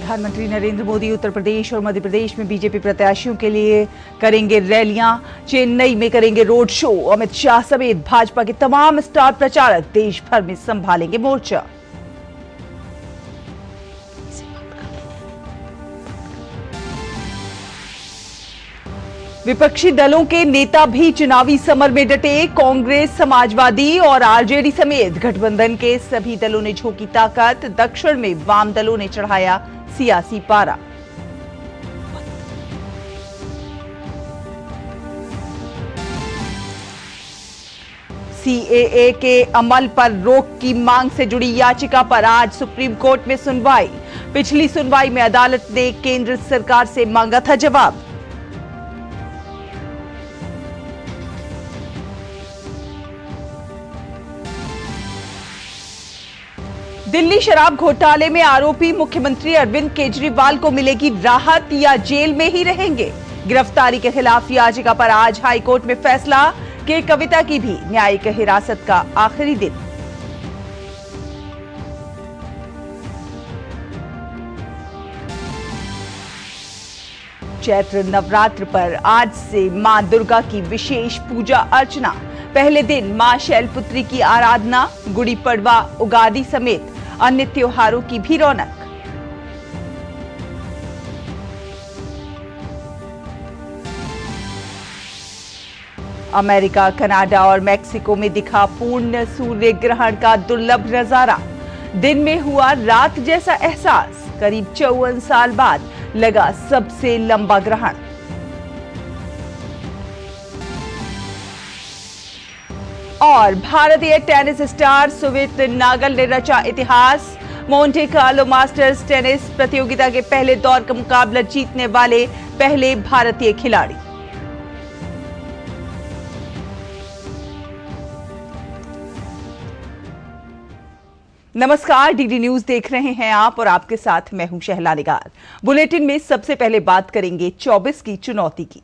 प्रधानमंत्री नरेंद्र मोदी उत्तर प्रदेश और मध्य प्रदेश में बीजेपी प्रत्याशियों के लिए करेंगे रैलियां। चेन्नई में करेंगे रोड शो। अमित शाह समेत भाजपा के तमाम स्टार प्रचारक देश भर में संभालेंगे मोर्चा। विपक्षी दलों के नेता भी चुनावी समर में डटे। कांग्रेस, समाजवादी और आरजेडी समेत गठबंधन के सभी दलों ने झोंकी ताकत। दक्षिण में वाम दलों ने चढ़ाया सियासी पारा। सीएए के अमल पर रोक की मांग से जुड़ी याचिका पर आज सुप्रीम कोर्ट में सुनवाई। पिछली सुनवाई में अदालत ने केंद्र सरकार से मांगा था जवाब। दिल्ली शराब घोटाले में आरोपी मुख्यमंत्री अरविंद केजरीवाल को मिलेगी राहत या जेल में ही रहेंगे। गिरफ्तारी के खिलाफ याचिका पर आज हाईकोर्ट में फैसला। के कविता की भी न्यायिक हिरासत का आखिरी दिन। चैत्र नवरात्र पर आज से मां दुर्गा की विशेष पूजा अर्चना। पहले दिन मां शैलपुत्री की आराधना। गुड़ी पड़वा, उगादी समेत अन्य त्योहारों की भी रौनक। अमेरिका, कनाडा और मेक्सिको में दिखा पूर्ण सूर्य ग्रहण का दुर्लभ नजारा। दिन में हुआ रात जैसा एहसास। करीब 54 साल बाद लगा सबसे लंबा ग्रहण। और भारतीय टेनिस स्टार सुमित नागल ने रचा इतिहास। मोंटे कार्लो मास्टर्स टेनिस प्रतियोगिता के पहले दौर का मुकाबला जीतने वाले पहले भारतीय खिलाड़ी। नमस्कार, डीडी न्यूज देख रहे हैं आप और आपके साथ मैं हूं शहला निगार। बुलेटिन में सबसे पहले बात करेंगे 24 की चुनौती की।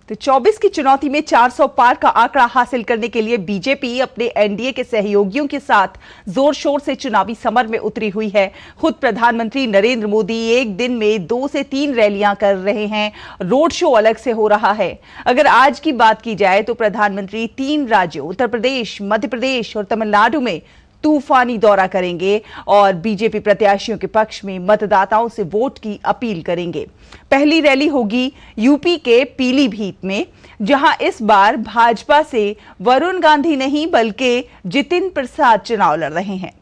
तो 24 की चुनौती में 400 पार का आंकड़ा हासिल करने के लिए बीजेपी अपने एनडीए के सहयोगियों के साथ जोर शोर से चुनावी समर में उतरी हुई है। खुद प्रधानमंत्री नरेंद्र मोदी एक दिन में 2 से 3 रैलियां कर रहे हैं। रोड शो अलग से हो रहा है। अगर आज की बात की जाए तो प्रधानमंत्री 3 राज्यों उत्तर प्रदेश, मध्य प्रदेश और तमिलनाडु में तूफानी दौरा करेंगे और बीजेपी प्रत्याशियों के पक्ष में मतदाताओं से वोट की अपील करेंगे। पहली रैली होगी यूपी के पीलीभीत में, जहां इस बार भाजपा से वरुण गांधी नहीं बल्कि जितिन प्रसाद चुनाव लड़ रहे हैं।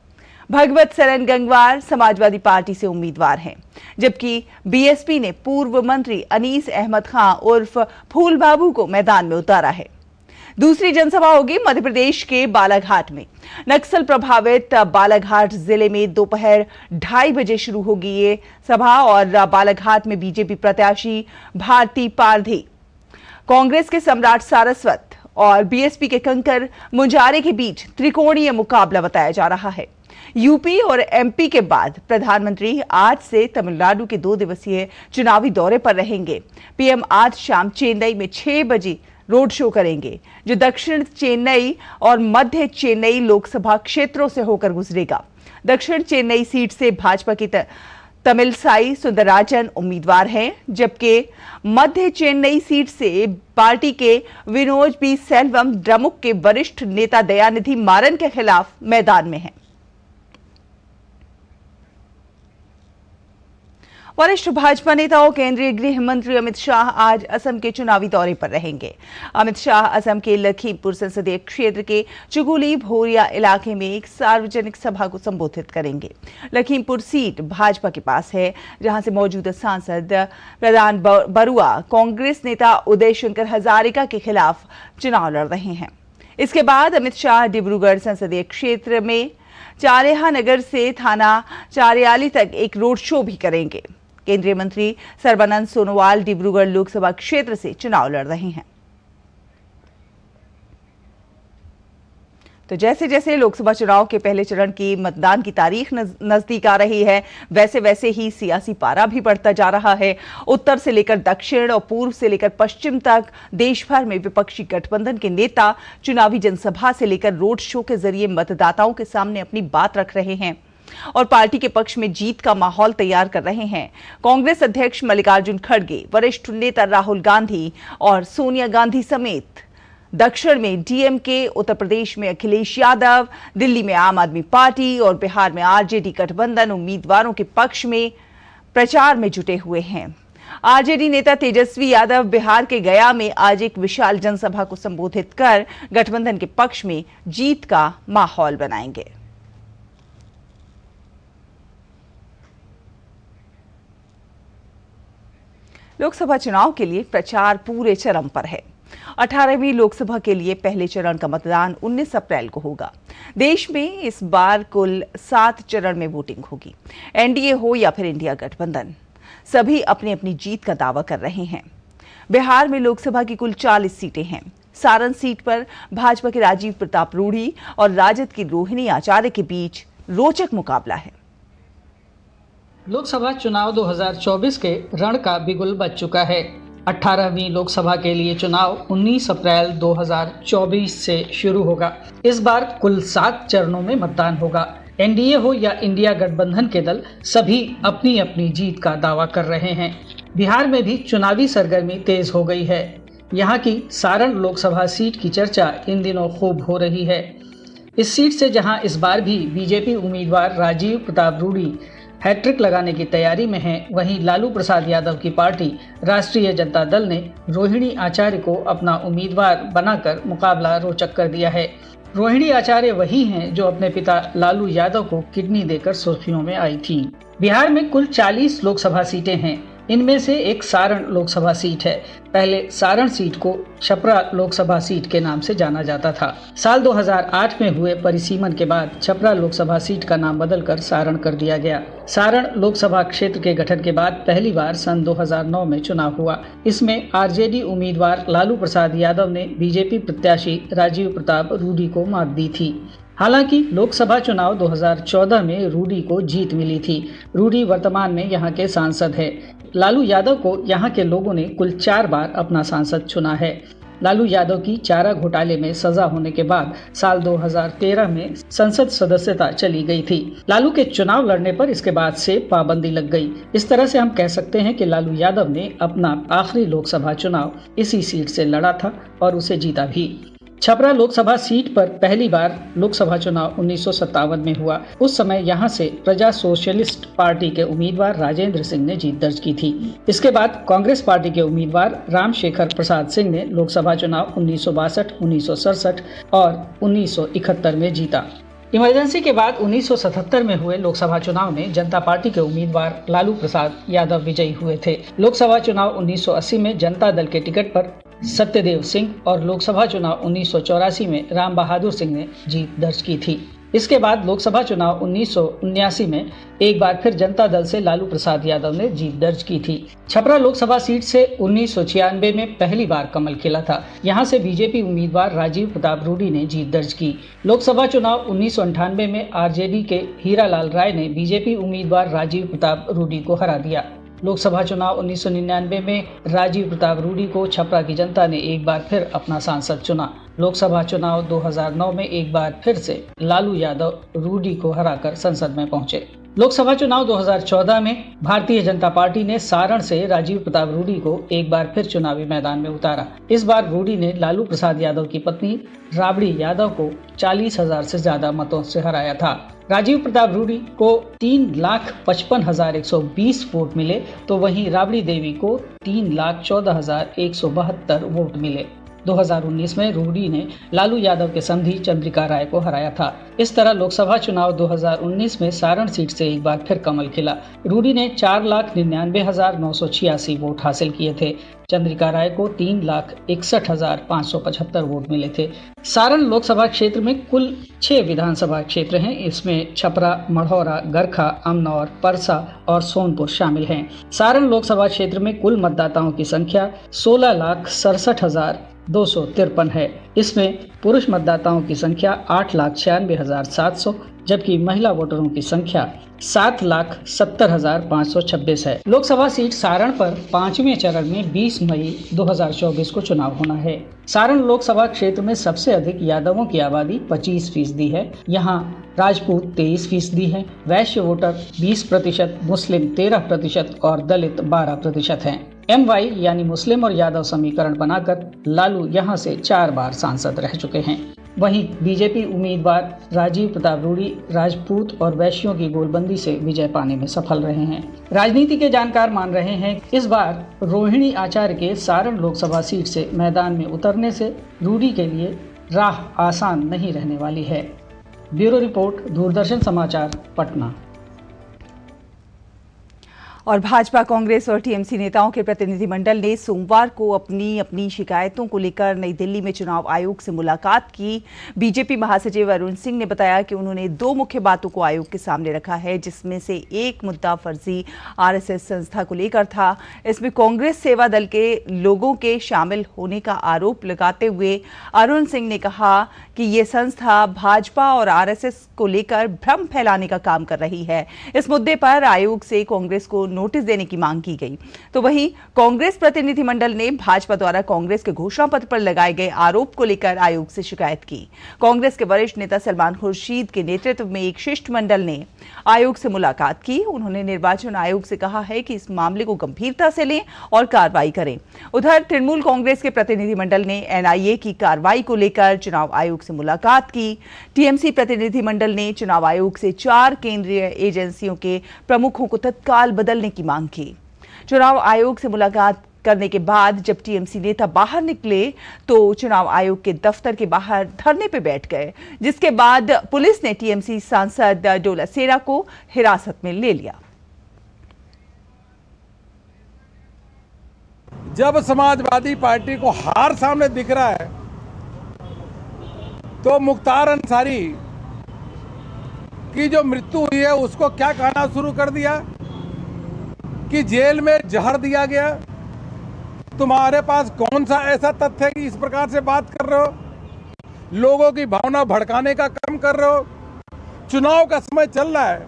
भगवत सरन गंगवार समाजवादी पार्टी से उम्मीदवार हैं, जबकि बीएसपी ने पूर्व मंत्री अनीस अहमद खां उर्फ फूल बाबू को मैदान में उतारा है। दूसरी जनसभा होगी मध्य प्रदेश के बालाघाट में। नक्सल प्रभावित बालाघाट जिले में दोपहर 2:30 बजे शुरू होगी ये सभा और बालाघाट में बीजेपी प्रत्याशी भारती पारधी, कांग्रेस के सम्राट सारस्वत और बीएसपी के कंकर मुंजारे के बीच त्रिकोणीय मुकाबला बताया जा रहा है। यूपी और एमपी के बाद प्रधानमंत्री आज से तमिलनाडु के 2 दिवसीय चुनावी दौरे पर रहेंगे। पीएम आज शाम चेन्नई में 6 बजे रोड शो करेंगे, जो दक्षिण चेन्नई और मध्य चेन्नई लोकसभा क्षेत्रों से होकर गुजरेगा। दक्षिण चेन्नई सीट से भाजपा की तमिलसाई सुंदरराजन उम्मीदवार हैं, जबकि मध्य चेन्नई सीट से पार्टी के विनोज बी सेल्वम द्रमुक के वरिष्ठ नेता दयानिधि मारन के खिलाफ मैदान में हैं। वरिष्ठ भाजपा नेता और केंद्रीय गृह मंत्री अमित शाह आज असम के चुनावी दौरे पर रहेंगे। अमित शाह असम के लखीमपुर संसदीय क्षेत्र के चुगुली भोरिया इलाके में एक सार्वजनिक सभा को संबोधित करेंगे। लखीमपुर सीट भाजपा के पास है, जहां से मौजूदा सांसद प्रधान बरुआ कांग्रेस नेता उदय शंकर हजारिका के खिलाफ चुनाव लड़ रहे हैं। इसके बाद अमित शाह डिब्रूगढ़ संसदीय क्षेत्र में चारेहा नगर से थाना चारियाली तक एक रोड शो भी करेंगे। केंद्रीय मंत्री सर्बानंद सोनोवाल डिब्रूगढ़ लोकसभा क्षेत्र से चुनाव लड़ रहे हैं। तो जैसे जैसे लोकसभा चुनाव के पहले चरण की मतदान की तारीख नजदीक आ रही है, वैसे वैसे ही सियासी पारा भी बढ़ता जा रहा है। उत्तर से लेकर दक्षिण और पूर्व से लेकर पश्चिम तक देश भर में विपक्षी गठबंधन के नेता चुनावी जनसभा से लेकर रोड शो के जरिए मतदाताओं के सामने अपनी बात रख रहे हैं और पार्टी के पक्ष में जीत का माहौल तैयार कर रहे हैं। कांग्रेस अध्यक्ष मल्लिकार्जुन खड़गे, वरिष्ठ नेता राहुल गांधी और सोनिया गांधी समेत दक्षिण में डीएमके, उत्तर प्रदेश में अखिलेश यादव, दिल्ली में आम आदमी पार्टी और बिहार में आरजेडी गठबंधन उम्मीदवारों के पक्ष में प्रचार में जुटे हुए हैं। आरजेडी नेता तेजस्वी यादव बिहार के गया में आज एक विशाल जनसभा को संबोधित कर गठबंधन के पक्ष में जीत का माहौल बनाएंगे। लोकसभा चुनाव के लिए प्रचार पूरे चरम पर है। 18वीं लोकसभा के लिए पहले चरण का मतदान 19 अप्रैल को होगा। देश में इस बार कुल 7 चरण में वोटिंग होगी। एनडीए हो या फिर इंडिया गठबंधन, सभी अपनी अपनी जीत का दावा कर रहे हैं। बिहार में लोकसभा की कुल 40 सीटें हैं। सारण सीट पर भाजपा के राजीव प्रताप रूढ़ी और राजद की रोहिणी आचार्य के बीच रोचक मुकाबला है। लोकसभा चुनाव 2024 के रण का बिगुल बज चुका है। 18वीं लोकसभा के लिए चुनाव 19 अप्रैल 2024 से शुरू होगा। इस बार कुल 7 चरणों में मतदान होगा। एनडीए हो या इंडिया गठबंधन के दल सभी अपनी अपनी जीत का दावा कर रहे हैं। बिहार में भी चुनावी सरगर्मी तेज हो गई है। यहाँ की सारण लोकसभा सीट की चर्चा इन दिनों खूब हो रही है। इस सीट से जहाँ इस बार भी बीजेपी उम्मीदवार राजीव प्रताप रूढ़ी हैट्रिक लगाने की तैयारी में है, वहीं लालू प्रसाद यादव की पार्टी राष्ट्रीय जनता दल ने रोहिणी आचार्य को अपना उम्मीदवार बनाकर मुकाबला रोचक कर दिया है। रोहिणी आचार्य वही हैं जो अपने पिता लालू यादव को किडनी देकर सुर्खियों में आई थी। बिहार में कुल 40 लोकसभा सीटें हैं। इनमें से एक सारण लोकसभा सीट है। पहले सारण सीट को छपरा लोकसभा सीट के नाम से जाना जाता था। साल 2008 में हुए परिसीमन के बाद छपरा लोकसभा सीट का नाम बदलकर सारण कर दिया गया। सारण लोकसभा क्षेत्र के गठन के बाद पहली बार सन 2009 में चुनाव हुआ। इसमें आरजेडी उम्मीदवार लालू प्रसाद यादव ने बीजेपी प्रत्याशी राजीव प्रताप रूढ़ी को मात दी थी। हालांकि लोकसभा चुनाव 2014 में रूढ़ी को जीत मिली थी। रूढ़ी वर्तमान में यहाँ के सांसद है। लालू यादव को यहाँ के लोगों ने कुल 4 बार अपना सांसद चुना है। लालू यादव की चारा घोटाले में सजा होने के बाद साल 2013 में संसद सदस्यता चली गई थी। लालू के चुनाव लड़ने पर इसके बाद से पाबंदी लग गई। इस तरह से हम कह सकते हैं कि लालू यादव ने अपना आखिरी लोकसभा चुनाव इसी सीट से लड़ा था और उसे जीता भी। छपरा लोकसभा सीट पर पहली बार लोकसभा चुनाव 1957 में हुआ। उस समय यहां से प्रजा सोशलिस्ट पार्टी के उम्मीदवार राजेंद्र सिंह ने जीत दर्ज की थी। इसके बाद कांग्रेस पार्टी के उम्मीदवार रामशेखर प्रसाद सिंह ने लोकसभा चुनाव 1962, 1967 और 1971 में जीता। इमरजेंसी के बाद 1977 में हुए लोकसभा चुनाव में जनता पार्टी के उम्मीदवार लालू प्रसाद यादव विजयी हुए थे। लोकसभा चुनाव 1980 में जनता दल के टिकट पर सत्यदेव सिंह और लोकसभा चुनाव 1984 में राम बहादुर सिंह ने जीत दर्ज की थी। इसके बाद लोकसभा चुनाव 1979 में एक बार फिर जनता दल से लालू प्रसाद यादव ने जीत दर्ज की थी। छपरा लोकसभा सीट से 1996 में पहली बार कमल खिला था। यहां से बीजेपी उम्मीदवार राजीव प्रताप रूढ़ी ने जीत दर्ज की। लोकसभा चुनाव 1998 में आरजेडी के हीरालाल राय ने बीजेपी उम्मीदवार राजीव प्रताप रूढ़ी को हरा दिया। लोकसभा चुनाव 1999 में राजीव प्रताप रूढ़ी को छपरा की जनता ने एक बार फिर अपना सांसद चुना। लोकसभा चुनाव 2009 में एक बार फिर से लालू यादव रूढ़ी को हराकर संसद में पहुंचे। लोकसभा चुनाव 2014 में भारतीय जनता पार्टी ने सारण से राजीव प्रताप रूढ़ी को एक बार फिर चुनावी मैदान में उतारा। इस बार रूढ़ी ने लालू प्रसाद यादव की पत्नी राबड़ी यादव को 40,000 से ज्यादा मतों से हराया था। राजीव प्रताप रूढ़ी को 3,55,120 वोट मिले, तो वहीं राबड़ी देवी को 3,14,172 वोट मिले। 2019 में रूढ़ी ने लालू यादव के समधी चंद्रिका राय को हराया था। इस तरह लोकसभा चुनाव 2019 में सारण सीट से एक बार फिर कमल खिला। रूढ़ी ने 4,99,986 वोट हासिल किए थे। चंद्रिका राय को 3,61,575 वोट मिले थे। सारण लोकसभा क्षेत्र में कुल 6 विधानसभा क्षेत्र हैं। इसमें छपरा, मढ़ौरा, गरखा, अमनौर, परसा और सोनपुर शामिल हैं। सारण लोकसभा क्षेत्र में कुल मतदाताओं की संख्या 16,67,000 253 है। इसमें पुरुष मतदाताओं की संख्या 8,96,700 जबकि महिला वोटरों की संख्या 7,70,526 है। लोकसभा सीट सारण पर 5वें चरण में 20 मई 2024 को चुनाव होना है। सारण लोकसभा क्षेत्र में सबसे अधिक यादवों की आबादी 25% है। यहाँ राजपूत 23% है, वैश्य वोटर 20%, मुस्लिम 13% और दलित 12% हैं। MY यानी मुस्लिम और यादव समीकरण बनाकर लालू यहां से 4 बार सांसद रह चुके हैं। वहीं बीजेपी उम्मीदवार राजीव प्रताप रूडी राजपूत और वैश्यों की गोलबंदी से विजय पाने में सफल रहे हैं। राजनीति के जानकार मान रहे हैं इस बार रोहिणी आचार्य के सारण लोकसभा सीट से मैदान में उतरने से रूडी के लिए राह आसान नहीं रहने वाली है। ब्यूरो रिपोर्ट, दूरदर्शन समाचार, पटना। और भाजपा, कांग्रेस और टीएमसी नेताओं के प्रतिनिधिमंडल ने सोमवार को अपनी शिकायतों को लेकर नई दिल्ली में चुनाव आयोग से मुलाकात की। बीजेपी महासचिव अरुण सिंह ने बताया कि उन्होंने 2 मुख्य बातों को आयोग के सामने रखा है, जिसमें से एक मुद्दा फर्जी आरएसएस संस्था को लेकर था। इसमें कांग्रेस सेवा दल के लोगों के शामिल होने का आरोप लगाते हुए अरुण सिंह ने कहा कि ये संस्था भाजपा और आरएसएस को लेकर भ्रम फैलाने का काम कर रही है। इस मुद्दे पर आयोग से कांग्रेस को नोटिस देने की मांग की गई। तो वहीं कांग्रेस प्रतिनिधिमंडल ने भाजपा द्वारा कांग्रेस के घोषणा पत्र पर लगाए गए आरोप को लेकर आयोग से शिकायत की। कांग्रेस के वरिष्ठ नेता सलमान खुर्शीद के नेतृत्व में एक शिष्टमंडल ने आयोग से मुलाकात की। उन्होंने निर्वाचन आयोग से कहा है कि इस मामले को गंभीरता से लें और कार्रवाई करें। उधर तृणमूल कांग्रेस के प्रतिनिधिमंडल ने एनआईए की कार्रवाई को लेकर चुनाव आयोग से मुलाकात की। टीएमसी प्रतिनिधिमंडल ने चुनाव आयोग से 4 केंद्रीय एजेंसियों के प्रमुखों को तत्काल बदलने की मांग की। चुनाव आयोग से मुलाकात करने के बाद जब टीएमसी नेता बाहर निकले तो चुनाव आयोग के दफ्तर के बाहर धरने पर बैठ गए, जिसके बाद पुलिस ने टीएमसी सांसद डोला सेरा को हिरासत में ले लिया। जब समाजवादी पार्टी को हार सामने दिख रहा है तो मुख्तार अंसारी की जो मृत्यु हुई है उसको क्या कहना शुरू कर दिया कि जेल में जहर दिया गया। तुम्हारे पास कौन सा ऐसा तथ्य है कि इस प्रकार से बात कर रहे हो? लोगों की भावना भड़काने का काम कर रहे हो। चुनाव का समय चल रहा है,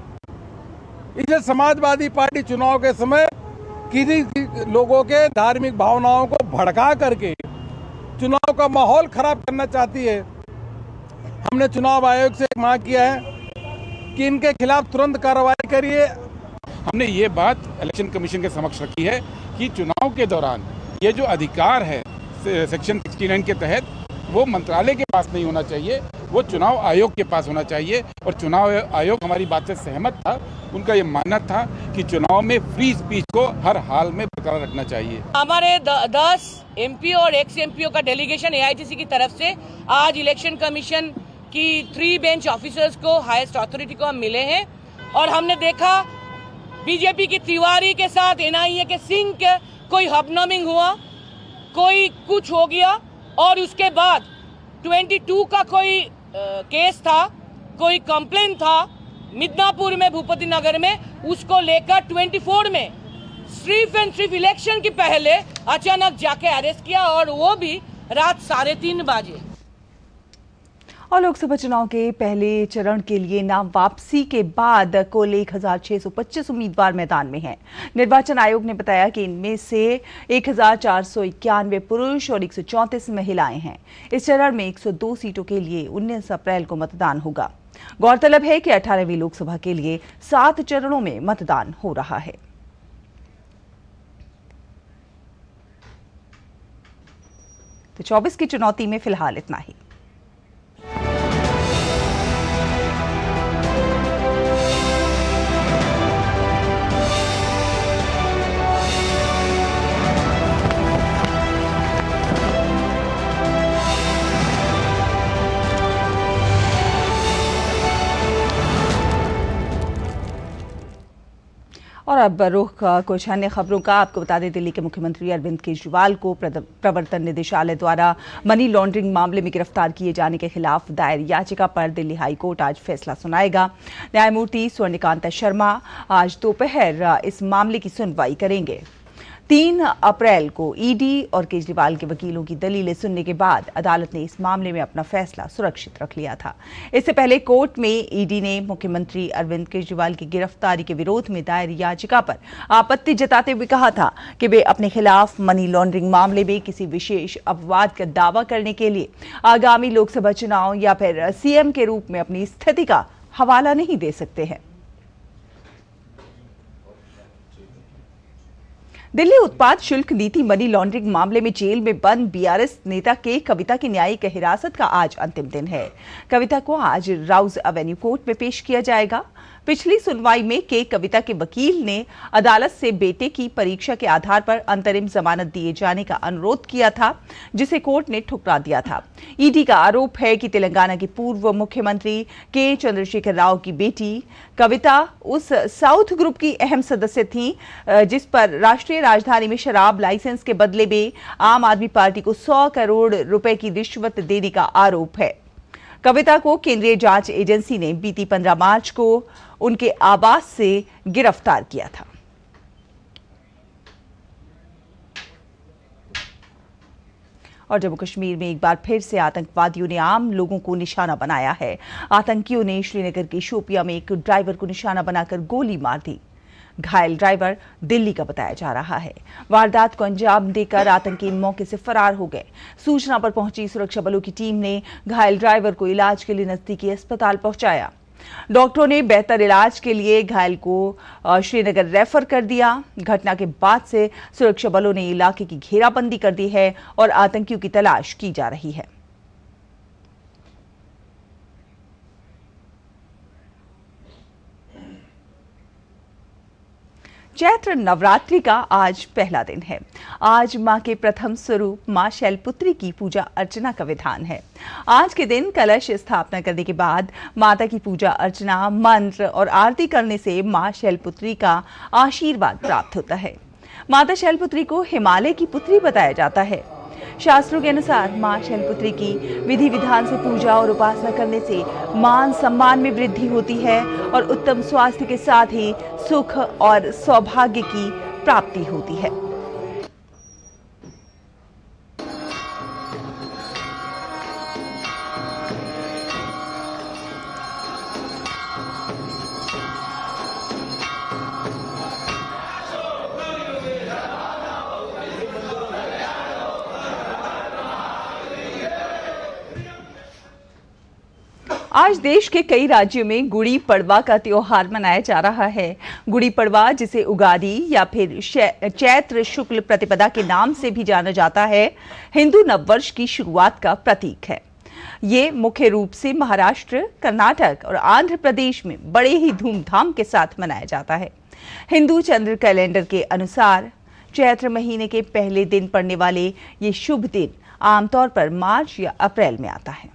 इसलिए समाजवादी पार्टी चुनाव के समय किसी लोगों के धार्मिक भावनाओं को भड़का करके चुनाव का माहौल खराब करना चाहती है। हमने चुनाव आयोग से मांग किया है कि इनके खिलाफ तुरंत कार्रवाई करिए। हमने ये बात इलेक्शन कमीशन के समक्ष रखी है कि चुनाव के दौरान ये जो अधिकार है सेक्शन 69 के तहत वो मंत्रालय के पास नहीं होना चाहिए, वो चुनाव आयोग के पास होना चाहिए। और चुनाव आयोग हमारी बात से सहमत था। उनका ये मानना था कि चुनाव में फ्री स्पीच को हर हाल में बरकरार रखना चाहिए। हमारे 10 एमपी और एक्स एमपीओ का डेलीगेशन एआईटीसी की तरफ से आज इलेक्शन कमीशन की 3 बेंच ऑफिसर्स को, हाईएस्ट अथॉरिटी को हम मिले हैं और हमने देखा बीजेपी की तिवारी के साथ एनआईए के सिंह के कोई हबनमिंग हुआ, कोई कुछ हो गया और उसके बाद 22 का कोई केस था, कोई कंप्लेन था मिदनापुर में, भूपति नगर में, उसको लेकर 24 में सिर्फ एंड सिर्फ इलेक्शन के पहले अचानक जाके अरेस्ट किया और वो भी रात 3:30 बजे। और लोकसभा चुनाव के पहले चरण के लिए नाम वापसी के बाद कुल 1625 उम्मीदवार मैदान में हैं। निर्वाचन आयोग ने बताया कि इनमें से 1491 पुरुष और 134 महिलाएं हैं। इस चरण में 102 सीटों के लिए 19 अप्रैल को मतदान होगा। गौरतलब है कि 18वीं लोकसभा के लिए 7 चरणों में मतदान हो रहा है। तो 24 की चुनौती में फिलहाल इतना ही। और अब रुख कुछ अन्य खबरों का। आपको बता दें, दिल्ली के मुख्यमंत्री अरविंद केजरीवाल को प्रवर्तन निदेशालय द्वारा मनी लॉन्ड्रिंग मामले में गिरफ्तार किए जाने के खिलाफ दायर याचिका पर दिल्ली हाई कोर्ट आज फैसला सुनाएगा। न्यायमूर्ति स्वर्णकांत शर्मा आज दोपहर इस मामले की सुनवाई करेंगे। 3 अप्रैल को ईडी और केजरीवाल के वकीलों की दलीलें सुनने के बाद अदालत ने इस मामले में अपना फैसला सुरक्षित रख लिया था। इससे पहले कोर्ट में ईडी ने मुख्यमंत्री अरविंद केजरीवाल की गिरफ्तारी के विरोध में दायर याचिका पर आपत्ति जताते हुए कहा था कि वे अपने खिलाफ मनी लॉन्ड्रिंग मामले में किसी विशेष अपवाद का दावा करने के लिए आगामी लोकसभा चुनाव या फिर सीएम के रूप में अपनी स्थिति का हवाला नहीं दे सकते हैं। दिल्ली उत्पाद शुल्क नीति मनी लॉन्ड्रिंग मामले में जेल में बंद बीआरएस नेता के कविता की न्यायिक हिरासत का आज अंतिम दिन है। कविता को आज राउज एवेन्यू कोर्ट में पेश किया जाएगा। पिछली सुनवाई में कविता के वकील ने अदालत से बेटे की परीक्षा के आधार पर अंतरिम जमानत दिए जाने का अनुरोध किया था, जिसे कोर्ट ने ठुकरा दिया था। ईडी का आरोप है कि तेलंगाना के पूर्व मुख्यमंत्री के चंद्रशेखर राव की बेटी कविता उस साउथ ग्रुप की अहम सदस्य थी जिस पर राष्ट्रीय राजधानी में शराब लाइसेंस के बदले में आम आदमी पार्टी को 100 करोड़ रुपए की रिश्वत देने का आरोप है। कविता को केंद्रीय जांच एजेंसी ने बीती 15 मार्च को उनके आवास से गिरफ्तार किया था। और जम्मू कश्मीर में एक बार फिर से आतंकवादियों ने आम लोगों को निशाना बनाया है। आतंकियों ने श्रीनगर के शोपिया में एक ड्राइवर को निशाना बनाकर गोली मार दी। घायल ड्राइवर दिल्ली का बताया जा रहा है। वारदात को अंजाम देकर आतंकी मौके से फरार हो गए। सूचना पर पहुंची सुरक्षा बलों की टीम ने घायल ड्राइवर को इलाज के लिए नजदीकी अस्पताल पहुंचाया। डॉक्टरों ने बेहतर इलाज के लिए घायल को श्रीनगर रेफर कर दिया। घटना के बाद से सुरक्षा बलों ने इलाके की घेराबंदी कर दी है और आतंकियों की तलाश की जा रही है। चैत्र नवरात्रि का आज पहला दिन है। आज मां के प्रथम स्वरूप मां शैलपुत्री की पूजा अर्चना का विधान है। आज के दिन कलश स्थापना करने के बाद माता की पूजा अर्चना, मंत्र और आरती करने से मां शैलपुत्री का आशीर्वाद प्राप्त होता है। माता शैलपुत्री को हिमालय की पुत्री बताया जाता है। शास्त्रों के अनुसार मां शैलपुत्री की विधि विधान से पूजा और उपासना करने से मान सम्मान में वृद्धि होती है और उत्तम स्वास्थ्य के साथ ही सुख और सौभाग्य की प्राप्ति होती है। आज देश के कई राज्यों में गुड़ी पड़वा का त्योहार मनाया जा रहा है। गुड़ी पड़वा, जिसे उगादी या फिर चैत्र शुक्ल प्रतिपदा के नाम से भी जाना जाता है, हिंदू नववर्ष की शुरुआत का प्रतीक है। ये मुख्य रूप से महाराष्ट्र, कर्नाटक और आंध्र प्रदेश में बड़े ही धूमधाम के साथ मनाया जाता है। हिंदू चंद्र कैलेंडर के अनुसार चैत्र महीने के पहले दिन पड़ने वाले ये शुभ दिन आमतौर पर मार्च या अप्रैल में आता है।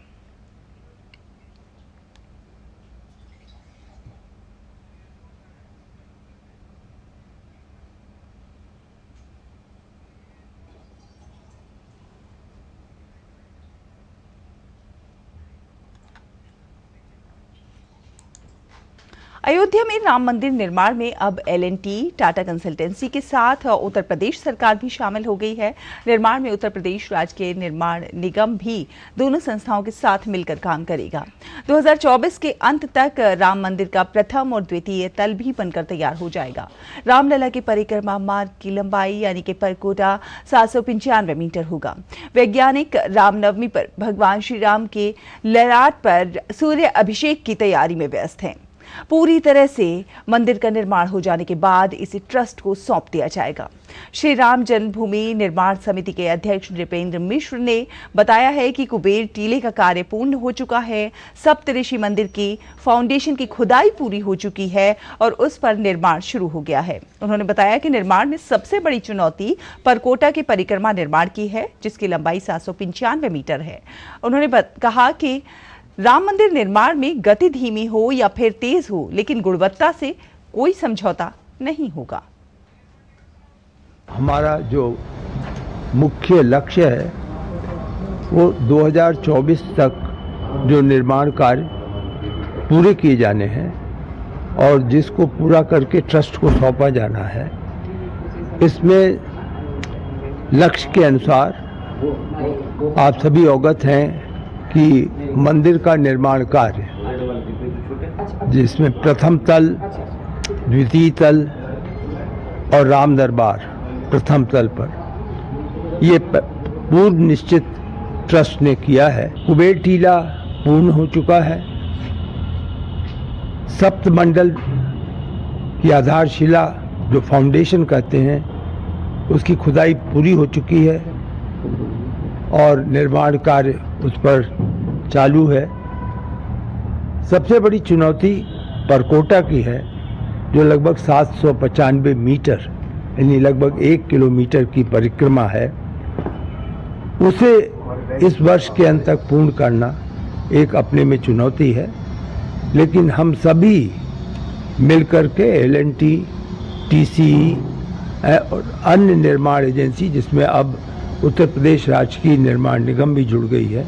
अयोध्या में राम मंदिर निर्माण में अब L&T, टाटा कंसल्टेंसी के साथ उत्तर प्रदेश सरकार भी शामिल हो गई है। निर्माण में उत्तर प्रदेश राज्य के निर्माण निगम भी दोनों संस्थाओं के साथ मिलकर काम करेगा। 2024 के अंत तक राम मंदिर का प्रथम और द्वितीय तल भी बनकर तैयार हो जाएगा। रामलला के परिक्रमा मार्ग की लंबाई यानी कि परकोटा 795 मीटर होगा। वैज्ञानिक रामनवमी पर भगवान श्री राम के ललाट पर सूर्य अभिषेक की तैयारी में व्यस्त हैं। पूरी तरह से मंदिर का निर्माण हो जाने के बाद इसे ट्रस्ट को सौंप दिया जाएगा। श्री राम जन्मभूमि निर्माण समिति के अध्यक्ष नृपेंद्र मिश्र ने बताया है कि कुबेर टीले का कार्य पूर्ण हो चुका है। सप्तऋषि मंदिर की फाउंडेशन की खुदाई पूरी हो चुकी है और उस पर निर्माण शुरू हो गया है। उन्होंने बताया कि निर्माण में सबसे बड़ी चुनौती परकोटा के परिक्रमा निर्माण की है, जिसकी लंबाई 795 मीटर है। उन्होंने कहा कि राम मंदिर निर्माण में गति धीमी हो या फिर तेज हो, लेकिन गुणवत्ता से कोई समझौता नहीं होगा। हमारा जो मुख्य लक्ष्य है वो 2024 तक जो निर्माण कार्य पूरे किए जाने हैं और जिसको पूरा करके ट्रस्ट को सौंपा जाना है। इसमें लक्ष्य के अनुसार आप सभी अवगत हैं कि मंदिर का निर्माण कार्य, जिसमें प्रथम तल, द्वितीय तल और राम दरबार प्रथम तल पर, ये पूर्व निश्चित ट्रस्ट ने किया है। कुबेर टीला पूर्ण हो चुका है। सप्त मंडल की आधारशिला, जो फाउंडेशन कहते हैं, उसकी खुदाई पूरी हो चुकी है और निर्माण कार्य उस पर चालू है। सबसे बड़ी चुनौती परकोटा की है, जो लगभग 795 मीटर यानी लगभग 1 किलोमीटर की परिक्रमा है। उसे इस वर्ष के अंत तक पूर्ण करना एक अपने में चुनौती है, लेकिन हम सभी मिलकर के L&T, TCE और अन्य निर्माण एजेंसी, जिसमें अब उत्तर प्रदेश राजकीय निर्माण निगम भी जुड़ गई है,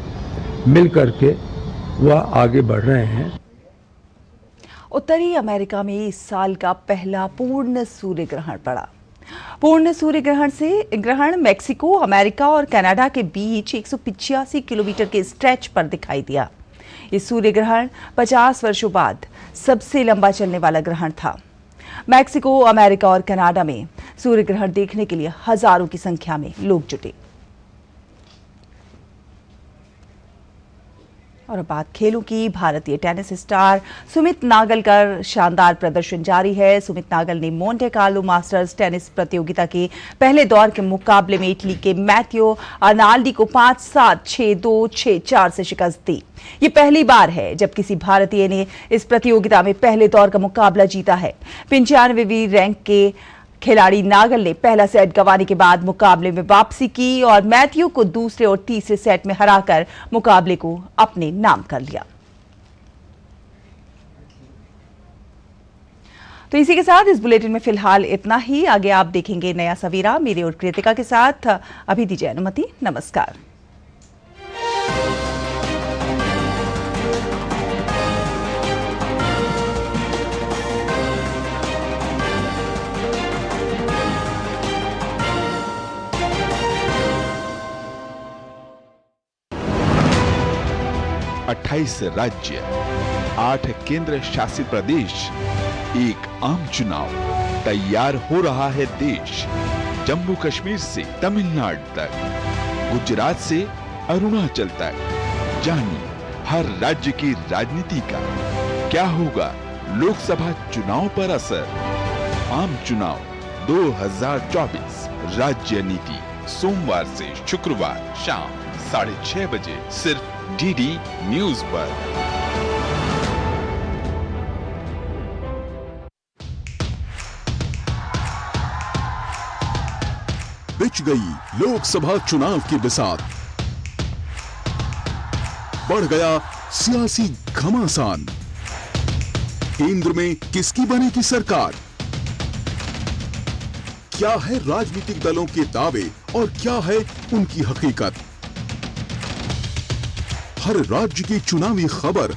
मिलकर के वह आगे बढ़ रहे हैं। उत्तरी अमेरिका में इस साल का पहला पूर्ण सूर्य ग्रहण पड़ा। पूर्ण सूर्य ग्रहण मेक्सिको, अमेरिका और कनाडा के बीच 185 किलोमीटर के स्ट्रेच पर दिखाई दिया। ये सूर्य ग्रहण 50 वर्षों बाद सबसे लंबा चलने वाला ग्रहण था। मेक्सिको, अमेरिका और कनाडा में सूर्य ग्रहण देखने के लिए हजारों की संख्या में लोग जुटे। और अब बात खेलों की। भारतीय टेनिस स्टार सुमित नागल का शानदार प्रदर्शन जारी है। सुमित नागल ने मोंटे कार्लो मास्टर्स टेनिस प्रतियोगिता के पहले दौर के मुकाबले में इटली के मैथियो अर्नाल्डी को 5-7, 6-2, 6-4 से शिकस्त दी। ये पहली बार है जब किसी भारतीय ने इस प्रतियोगिता में पहले दौर का मुकाबला जीता है। 95वीं रैंक के खिलाड़ी नागल ने पहला सेट गंवाने के बाद मुकाबले में वापसी की और मैथ्यू को दूसरे और तीसरे सेट में हराकर मुकाबले को अपने नाम कर लिया। तो इसी के साथ इस बुलेटिन में फिलहाल इतना ही। आगे आप देखेंगे नया सवेरा मेरे और कृतिका के साथ। अभी दीजिए अनुमति। नमस्कार। अट्ठाईस राज्य, 8 केंद्र शासित प्रदेश, एक आम चुनाव, तैयार हो रहा है देश। जम्मू कश्मीर से तमिलनाडु तक, गुजरात से अरुणाचल तक, जानिए हर राज्य की राजनीति का क्या होगा लोकसभा चुनाव पर असर। आम चुनाव 2024 राज्य नीति, सोमवार से शुक्रवार शाम 6:30 बजे सिर्फ DD न्यूज पर। बिछ गई लोकसभा चुनाव की बिसात, बढ़ गया सियासी घमासान। केंद्र में किसकी बनेगी सरकार? क्या है राजनीतिक दलों के दावे और क्या है उनकी हकीकत? हर राज्य की चुनावी खबर